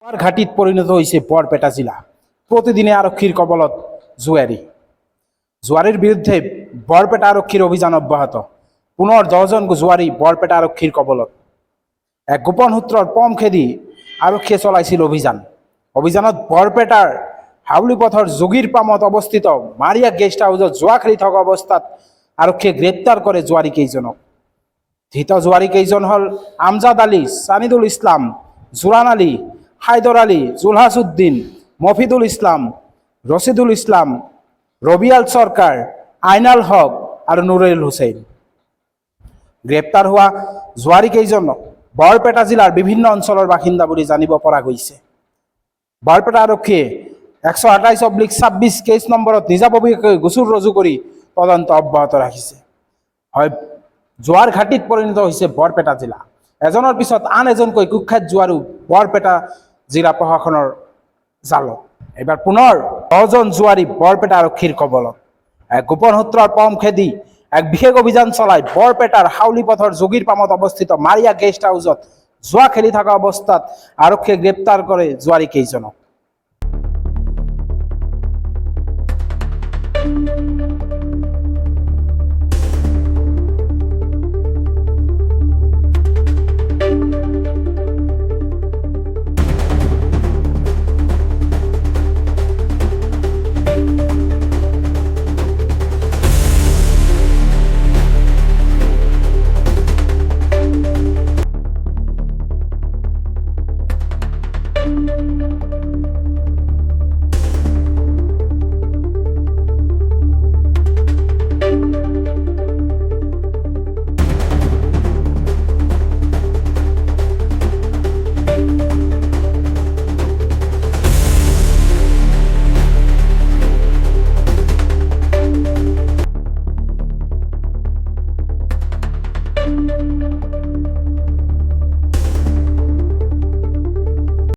জোয়ার ঘাটিত পরিণত হয়েছে বরপেটা জেলা। প্রতিদিনে আরক্ষীর কবলত জুয়ারি। জোয়ারের বিরুদ্ধে বরপেটা আরক্ষীর অভিযান অব্যাহত। পুনর 10 জন জুয়ারি বরপেটা আরক্ষীর কবলত। এক গোপন সূত্ৰৰ পম খেদি আৰক্ষীয়ে চলাইছিল অভিযানত বৰপেটাৰ হাউলি পথৰ যোগীৰ পামত অৱস্থিত মাৰিয়া গেষ্ট হাউচত জুৱা খেলি থকা অৱস্থাত আৰক্ষীয়ে গ্ৰেপ্তাৰ কৰে জুৱাৰী কেইজনক। ধৃত জুৱাৰী কেইজন হ'ল আমজাদ আলী, সানিদুল ইছলাম, জুৰান আলী, হায়দৰ আলী, জুলহাছ উদ্দিন, মফিদুল ইছলাম, ৰচিদুল ইছলাম, ৰবিয়াল চৰকাৰ, আইনাল হক আৰু নুৰুল হুছেইন। গ্ৰেপ্তাৰ হোৱা জুৱাৰী কেইজনক বৰপেটা জিলাৰ বিভিন্ন অঞ্চলৰ বাসিন্দা বুলি জানিব পৰা গৈছে। বৰপেটা আৰক্ষীয়ে 128/26 কেছ নম্বৰত নিজাববীয়াকৈ গোচৰ ৰুজু কৰি তদন্ত অব্যাহত ৰাখিছে। হয়, জোৱাৰ ঘাটিত পৰিণত হৈছে বৰপেটা জিলা। এজনৰ পিছত আন এজনকৈ কুখ্যাত জুৱাৰো বৰপেটা জিলা প্ৰশাসনৰ জালত। এইবাৰ পুনৰ 10 জন জুৱাৰী বৰপেটা আৰক্ষীৰ কবলত। এক গোপন সূত্ৰৰ পম খেদি এক বিশেষ অভিযান চলাই বৰপেটাৰ হাউলি পথৰ যোগীৰ পামত অৱস্থিত মাৰিয়া গেষ্ট হাউচত জুৱা খেলি থকা অৱস্থাত আৰক্ষীয়ে গ্ৰেপ্তাৰ কৰে জুৱাৰী কেইজনক।